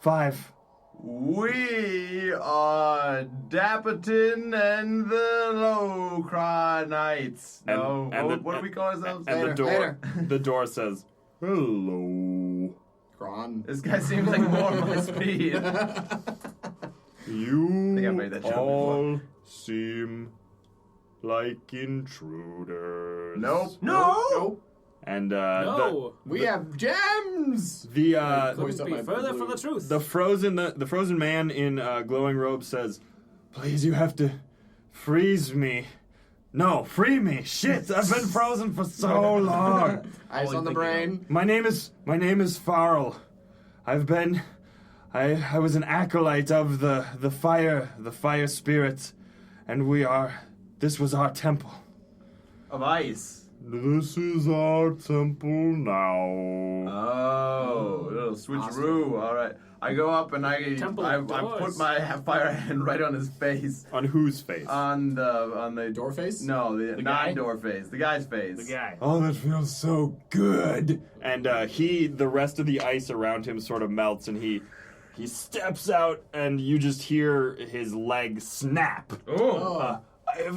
5. We are Dapperton and the Lowcry Knights. No, what do we call ourselves? And Later. the door says, hello. Kron. This guy seems like more my speed. You think I made that joke all seem like intruders. Nope. Nope. And No. We have gems! the Voiced up Couldn't be by further Blue. from the truth. the frozen man in glowing robes says, "Please, you have to freeze me. No, free me. Shit, I've been frozen for so long. Ice on the brain. My name is Farrell. I was an acolyte of the fire spirit, and this was our temple. Of ice. This is our temple now." Oh, a little switcheroo. All right. I go up and I Temple I of Doors. put my fire hand right on his face. On whose face? On the Door face? No, the guy? non-door face. The guy's face. The guy. Oh, that feels so good. And the rest of the ice around him sort of melts, and he steps out, and you just hear his leg snap. Oh.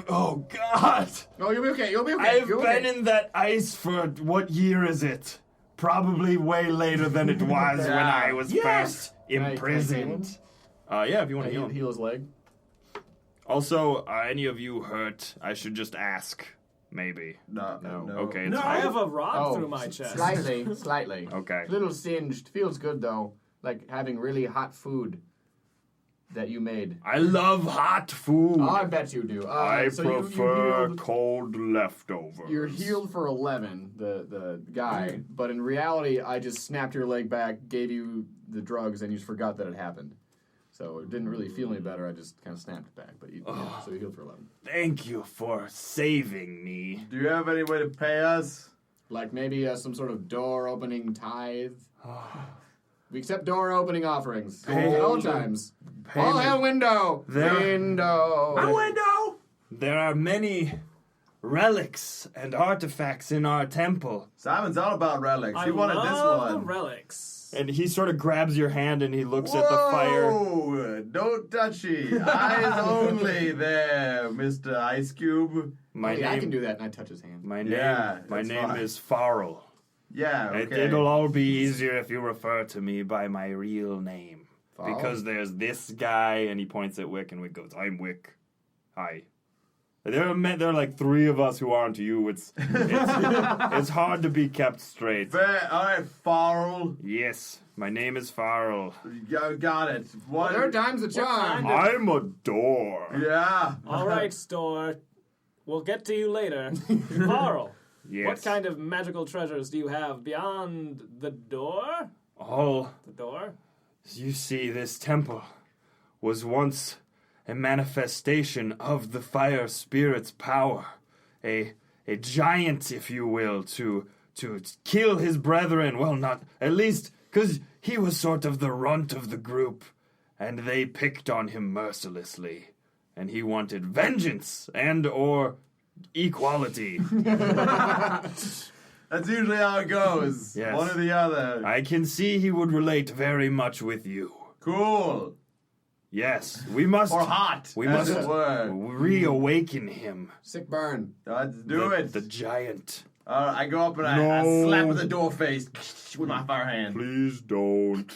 Oh God! Oh, you'll be okay. You'll be okay. I've You'll be been okay. in that ice for what year is it? Probably way later than it was when I was first Can I imprisoned. Yeah, if you want to heal him. Heal his leg. Also, are any of you hurt? I should just ask. Maybe. No. Okay, it's I fine. have a rod Oh, through my chest. Slightly. Okay. Little singed. Feels good though. Like having really hot food that you made. I love hot food. Oh, I bet you do. I so prefer you healed, cold leftovers. you're healed for 11, the guy, but in reality, I just snapped your leg back, gave you the drugs, and you just forgot that it happened. So it didn't really feel any better. I just kind of snapped it back. But so you healed for 11. Thank you for saving me. Do you have any way to pay us? Like maybe some sort of door opening tithe. We accept door opening offerings at all times. All hail window! Window! A window! There are many relics and artifacts in our temple. Simon's all about relics. I He wanted this love one. relics. And he sort of grabs your hand and he looks at the fire. Whoa! Don't touchy. Eyes only there, Mr. Ice Cube. My I can name, do that, and I touch his hand. my Yeah, name that's fine. is Farrell. Yeah, okay. It'll all be easier if you refer to me by my real name. Farrell? Because there's this guy, and he points at Wick, and Wick goes, "I'm Wick. Hi." There are like three of us who aren't you. It's hard to be kept straight. Fair. All right, Farrell. Yes, my name is Farrell. Got it. One. Third time's a charm. I'm a door. Yeah. All right, store. We'll get to you later. Carl, Yes. what kind of magical treasures do you have beyond the door? All The door? you see, this temple was once a manifestation of the fire spirit's power, a giant, if you will, to kill his brethren. Well, not at least because he was sort of the runt of the group, and they picked on him mercilessly, and he wanted vengeance and or equality. That's usually how it goes. Yes. One or the other. I can see he would relate very much with you. Cool. Yes, we must. Or hot. We as must it were. reawaken him. Sick burn. Let's do it. The giant. I go up and I No. slap the door face with my fire hand. Please don't.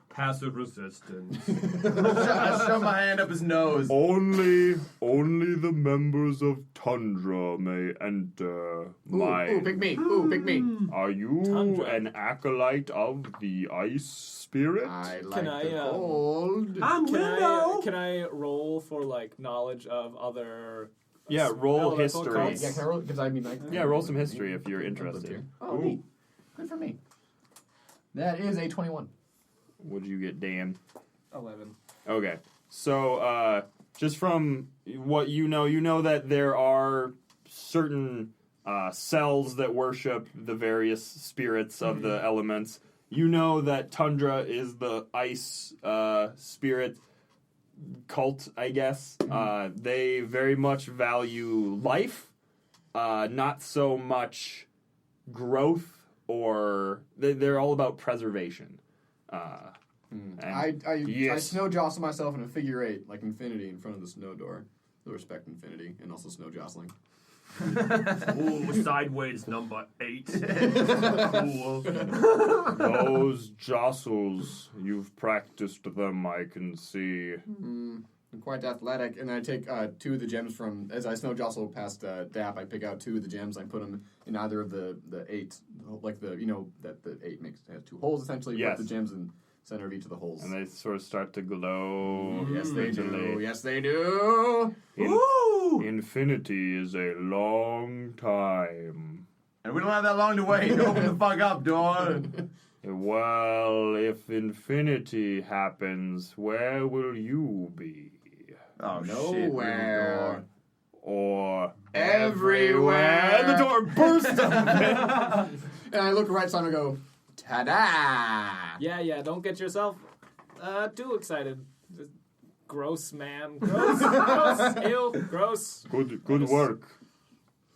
Passive resistance. I shove my hand up his nose. Only the members of Tundra may enter Ooh, pick me. Ooh, pick me. Are you Tundra. an acolyte of the ice spirit? I like Can I, the cold. I'm Window. Can I roll for like knowledge of other? Yeah, roll elemental history. cults? Yeah, can I roll? Because I mean, like. Yeah, roll some history if you're interested. Oh, neat. Good for me. That is a 21. What did you get, Dan? 11. Okay. So, just from what you know that there are certain cells that worship the various spirits of the elements. You know that Tundra is the ice spirit cult, I guess. They very much value life, not so much growth, or they're all about preservation. And I yes. snow jostle myself in a figure 8, like infinity, in front of the snow door. To respect infinity, and also snow jostling. Ooh, sideways number 8. Cool. Those jostles, you've practiced them, I can see. I'm quite athletic, and I take 2 of the gems from, as I snow jostle past Dap, I pick out 2 of the gems, I put them in either of the 8, like the, that the 8 has 2 holes, essentially, Yes. put the gems in center of each of the holes. And they sort of start to glow. Yes, they do. visually. Yes, they do. Ooh! Infinity is a long time. And we don't have that long to wait. Open the fuck up, door. Well, if infinity happens, where will you be? Oh, Nowhere. Or Everywhere. And the door bursts open. And I look right side and I go, Ta-da! Yeah, don't get yourself too excited. Just gross, man. Gross. Ew, gross. Good work,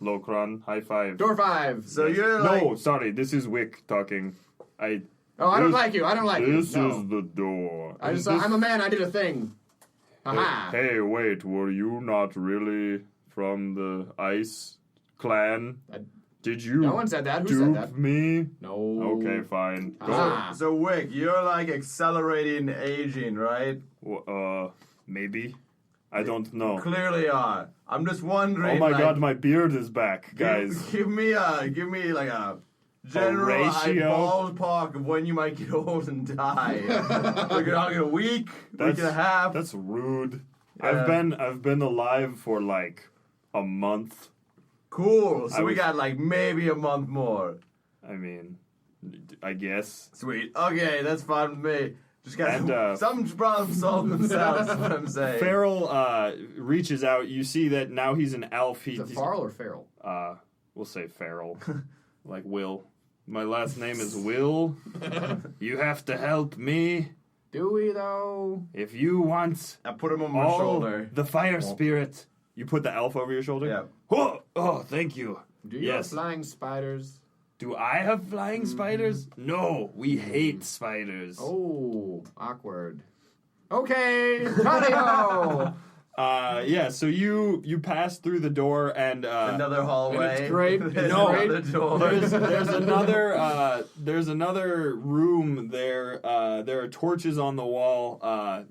Lokron. High five. Door 5. So you're like... No, sorry. This is Wick talking. I don't like you. I don't like you. This No. is the door. I'm a man. I did a thing. Haha. Hey, wait. Were you not really from the Ice Clan? Did you No one said that. Who said dupe that? me? No. Okay, fine. Go. Ah. So Wick, you're like accelerating aging, right? Maybe. I don't know. Clearly are. I'm just wondering. Oh my like, god, my beard is back, guys. Give me like a general ratio? ballpark of when you might get old and die. Like a week, week and a half. That's rude. Yeah. I've been alive for like a month. Cool. So I we was- got like maybe a month more. I mean, I guess. Sweet. Okay, that's fine with me. Just got And, some problems solve themselves. Is what I'm saying. Farrell reaches out. You see that now he's an elf. Is it He's Farrell or Farrell? we'll say Farrell, like Will. My last name is Will. You have to help me Do we though? if you want I put him on my all shoulder. the fire spirit. You put the elf over your shoulder. Yeah. Oh, thank you. Do you have flying spiders? Do I have flying spiders? No, we hate spiders. Oh, awkward. Okay, Tadeo! Yeah. So you pass through the door and Another hallway. And it's great. There's No. another door. there's another room there. There are torches on the wall.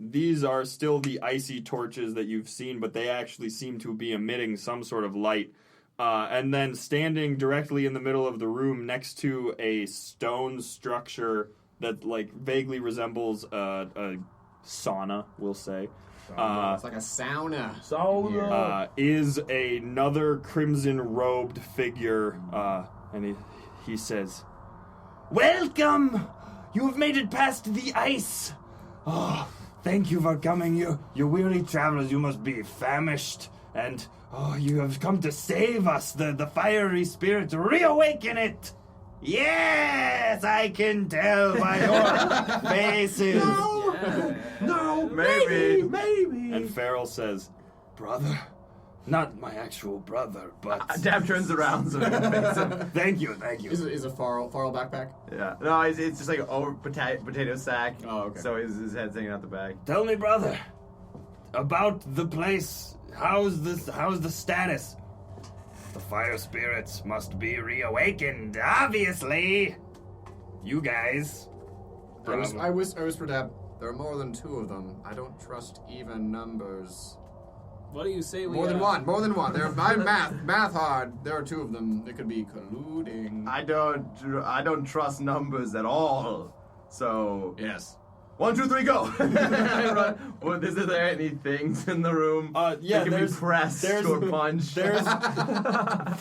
These are still the icy torches that you've seen, but they actually seem to be emitting some sort of light. And then standing directly in the middle of the room next to a stone structure that like vaguely resembles a sauna, we'll say. It's like a sauna. Is another crimson-robed figure, and he says, "Welcome! You have made it past the ice. Oh, thank you for coming. You weary travelers, you must be famished, and you have come to save us. The fiery spirit, reawaken it. Yes, I can tell by your faces." No, maybe. And Farrell says, "Brother, not my actual brother, but Dab turns around so he can face him. thank you." Is a Farrell backpack? Yeah. No, it's just like an over potato sack. Oh, okay. So his head's hanging out the back. Tell me, brother, about the place. How's the status? The fire spirits must be reawakened, obviously. You guys. I whispered Dab. There are more than 2 of them. I don't trust even numbers. What do you say we More than one. They're my math hard. There are 2 of them. They could be colluding. I don't trust numbers at all. So Yes. 1, 2, 3, go. Well, is there any things in the room? Yeah, that can be pressed or punched. There is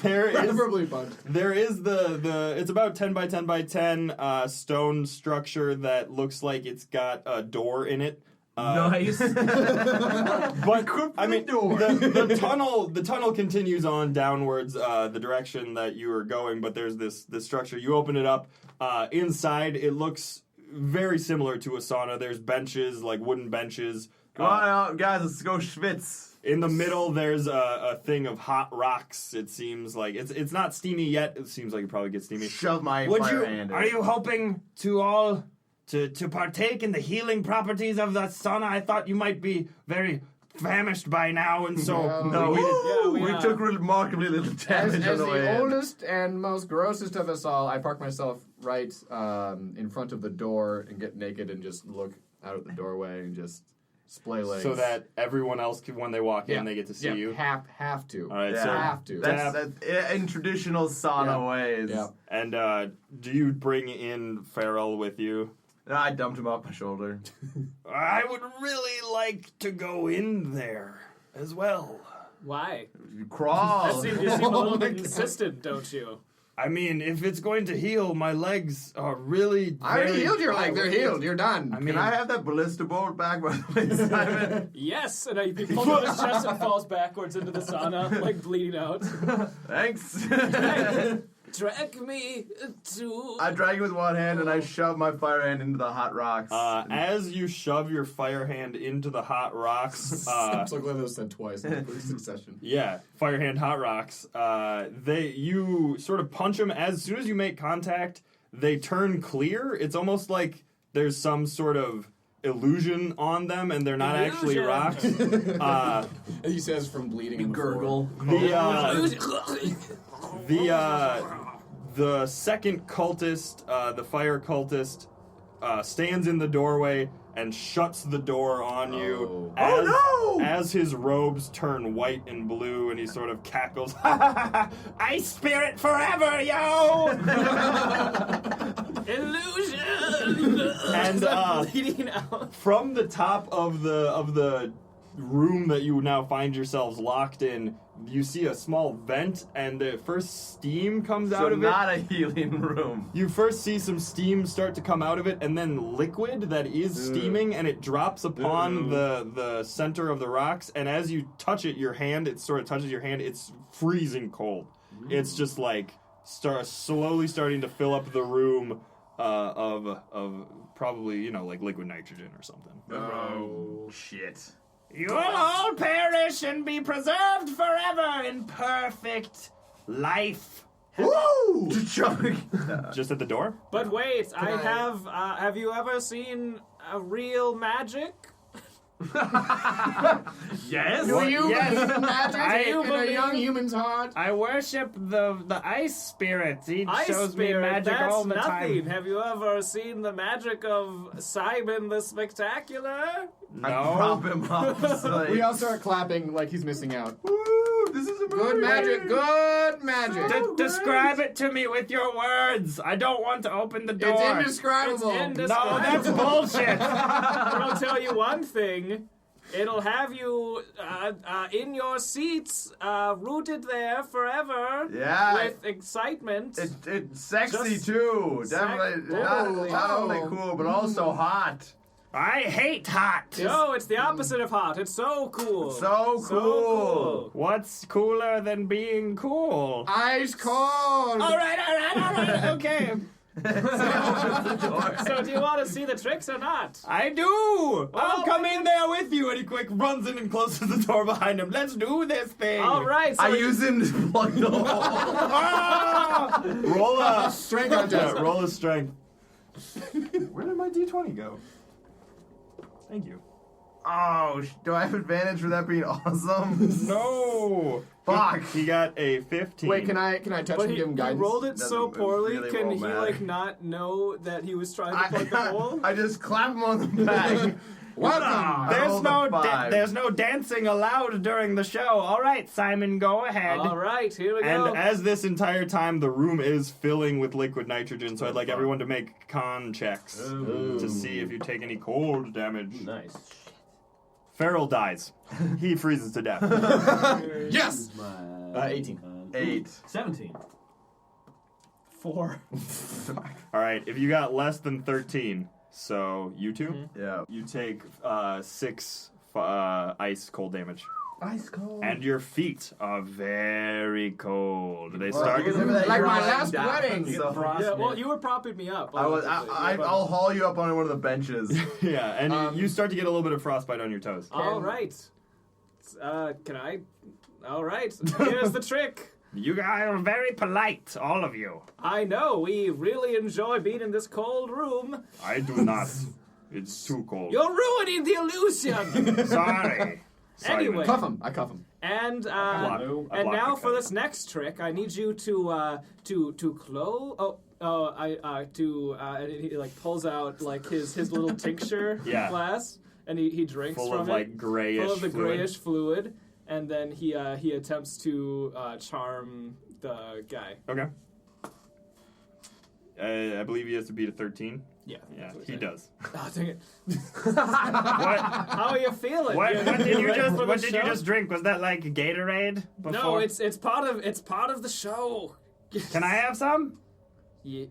Preferably bugged. there is the it's about 10 by 10 by 10 stone structure that looks like it's got a door in it. Nice. But I mean, the tunnel continues on downwards the direction that you are going. But there's this structure. You open it up. Inside, it looks very similar to a sauna. There's benches, like wooden benches. Come on out, guys. Let's go schwitz. In the middle, there's a thing of hot rocks. It seems like it's not steamy yet. It seems like it probably gets steamy. Shove my fire hand in. Are you hoping to all to partake in the healing properties of the sauna? I thought you might be very famished by now, and so No, we we took remarkably little damage As on the way the in. oldest and most grossest of us all, I park myself right in front of the door and get naked and just look out at the doorway and just splay legs. So that everyone else, when they walk in, they get to see you. Have to. All right, Yeah. so Have to. That's in traditional sauna ways. Yeah. and do you bring in Farrell with you? I dumped him off my shoulder. I would really like to go in there as well. Why? You crawl. You seem a little bit insistent, don't you? I mean, if it's going to heal, my legs are really. I already very- healed your leg. They're healed. You're done. I mean, Can I have that ballista bolt back, by the way, Simon? Yes, and he pulls out his chest and falls backwards into the sauna, like bleeding out. Thanks. drag me to. I drag it with one hand and I shove my fire hand into the hot rocks. As you shove your fire hand into the hot rocks, I'm so glad that was said twice in quick succession. yeah, fire hand hot rocks. You sort of punch them. As soon as you make contact, they turn clear. It's almost like there's some sort of illusion on them, and they're not actually rocks. He says from bleeding. In Gurgle. The second cultist, the fire cultist, stands in the doorway and shuts the door on you. As his robes turn white and blue, and he sort of cackles, "Ice spirit forever, yo!" Illusion! And bleeding out. from the top of the room that you now find yourselves locked in, you see a small vent, and the first steam comes out so of it. not a healing room. You first see some steam start to come out of it, and then liquid that is steaming, and it drops upon the center of the rocks. And as you touch it, it sort of touches your hand. It's freezing cold. It's just like slowly starting to fill up the room of probably like liquid nitrogen or something. Oh, shit. You will all perish and be preserved forever in perfect life. Woo! Just at the door. But wait, have you ever seen a real magic? Yes. Do you Yes. believe in magic I in a believe- young human's heart? I worship the ice spirit. He Ice shows spirit, me magic that's all the nothing. time. Have you ever seen the magic of Simon the Spectacular? I prop him up. Like, We all start clapping like he's missing out. woo! This is a Good magic, good magic. Describe it to me with your words. I don't want to open the door. It's indescribable. It's No, that's bullshit. But I'll tell you one thing. It'll have you in your seats, rooted there forever. Yeah. With excitement. It's sexy Just too. Definitely not only cool, but also hot. I hate hot. No, it's the opposite of hot. It's so cool. So cool. What's cooler than being cool? Ice cold. All right, okay. So do you want to see the tricks or not? I do! I'll come in there with you! And he quick runs in and closes the door behind him. Let's do this thing! All right. So I use him to plug the hole. Ah! Roll a Strength contest. Yeah, roll a strength. Where did my d20 go? Thank you. Oh, do I have advantage for that being awesome? No! Fuck. He got a 15. Wait, can I touch But and he, give him he guidance? rolled it so Doesn't poorly. really Can roll he back. not know that he was trying to plug the hole? I just clap him on the back. Welcome. I rolled a 5. There's no dancing allowed during the show. All right, Simon, go ahead. All right, here we And go. as this entire time, the room is filling with liquid nitrogen, so I'd like everyone to make con checks to see if you take any cold damage. Nice. Farrell dies. He freezes to death. Yes. 18. 8. 17. 4. All right, if you got less than 13, so you two, Yeah. you take 6 ice cold damage. Ice cold. And your feet are very cold. They Well, start. remember that Like you're my lying last down, wedding. so- Yeah, well, you were propping me up. I'll haul you up on one of the benches. Yeah, and you start to get a little bit of frostbite on your toes. All right. Can I? All right. Here's the trick. You guys are very polite, all of you. I know we really enjoy being in this cold room. I do not. It's too cold. You're ruining the illusion. Sorry. Simon. Anyway. Cuff him. I cuff him. And I and blocked now the for cut. this next trick, I need you to close. And he like pulls out like his little tincture Yeah. glass, and he drinks Full from of it, like grayish. full of the fluid. grayish fluid, and then he attempts to charm the guy. Okay. I believe he has to beat a 13. Yeah, Yeah, that's what he said. does. Oh, dang it! What? How are you feeling? What You did you ready just? for the What did you show? just drink? Was that like Gatorade? Before? No, it's part of the show. Can I have some? Yeah.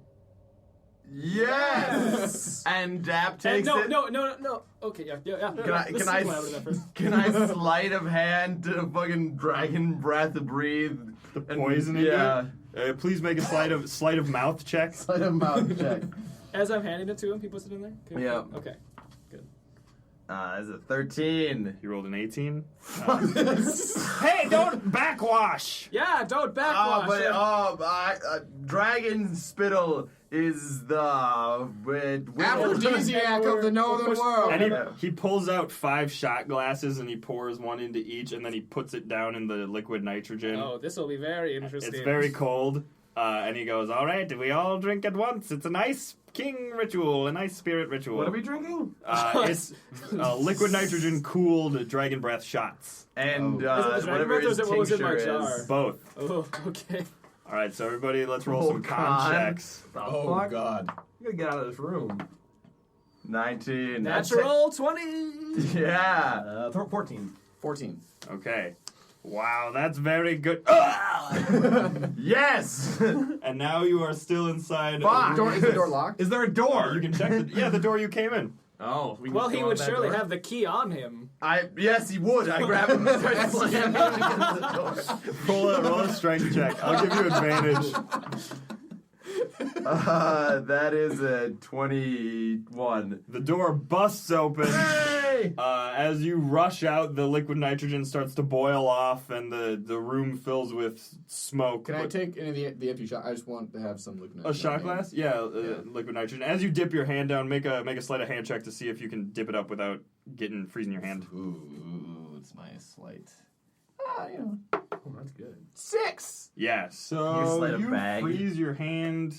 Yes. And Dap takes no, it. no. Okay, yeah. Can I? Let's Can I? think about that first. Can I sleight of hand to fucking dragon breath to breathe? The poison into Yeah. Please make a sleight of mouth check. Sleight of mouth check. As I'm handing it to him, he puts it in there? Okay. Yeah. Okay. Good. That's a 13. You rolled an 18. Hey, don't backwash! Yeah, don't backwash. Dragon spittle is the Aphrodisiac of the northern world. And he pulls out 5 shot glasses and he pours one into each, and then he puts it down in the liquid nitrogen. Oh, this will be very interesting. It's very cold. And he goes, all right, we all drink at once. It's a nice king ritual, a nice spirit ritual. What are we drinking? It's liquid nitrogen cooled dragon breath shots. and Is it the whatever dragon his breath or what was in my tincture jar? is. Both. Oh, okay. All right, so everybody, let's roll Oh, some con God. checks. Oh, Fuck. God. You gotta get out of this room. 19. Natural 20! Yeah. 14. 14. Okay. Wow, that's very good. Yes. And now you are still inside. Fuck. Is the door locked? Is there a door? You can check the door you came in. Oh, we can Well, just he go would out that surely door. have the key on him. Yes, he would. I grab him and start slamming him against the door. Roll a strength check. I'll give you advantage. That is a 21. The door busts open. Hey! As you rush out, the liquid nitrogen starts to boil off, and the room fills with smoke. Can I take any of the empty shot? I just want to have some liquid a shot glass? Yeah, Yeah. liquid nitrogen. As you dip your hand down, make a sleight of hand check to see if you can dip it up without freezing your hand. Ooh, it's my slight. Oh, that's good. 6! Yeah, You so sleight of you bag. freeze your hand.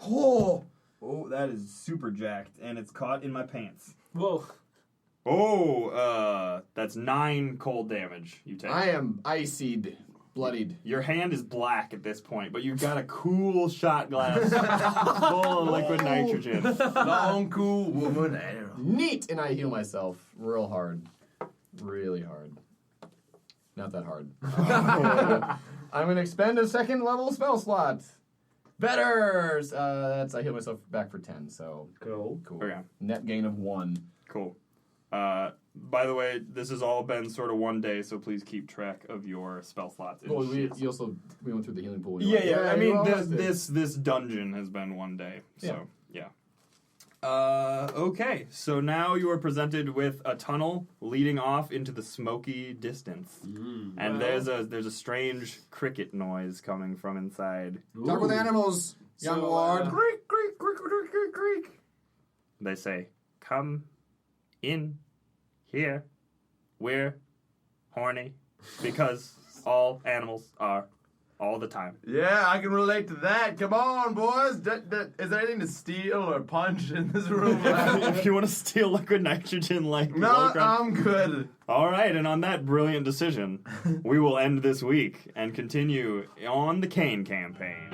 Oh! Oh, that is super jacked, and it's caught in my pants. Whoa. Oh, that's 9 cold damage you take. I am icied, bloodied. Your hand is black at this point, but you've got a cool shot glass full of liquid nitrogen. Long, cool woman arrow. Neat! And I heal myself real hard. Really hard. Not that hard. I'm going to expend a second level spell slot. Better! I heal myself back for 10, so Cool. cool. Okay, Net gain of 1. cool. By the way, this has all been sort of one day, so please keep track of your spell slots. and Well, we shit. went through the healing pool. Yeah. I mean, you always did. this dungeon has been one day, so yeah. Okay, so now you are presented with a tunnel leading off into the smoky distance, and Wow. there's a strange cricket noise coming from inside. Talk with animals, young So, ward. Creak, creak, creak, creak, creak, creak. They say, "Come in here. We're horny because all animals are all the time." Yeah, I can relate to that. Come on, boys. Is there anything to steal or punch in this room? If you want to steal liquid nitrogen like No, Locron- I'm good. All right, and on that brilliant decision, we will end this week and continue on the Kain campaign.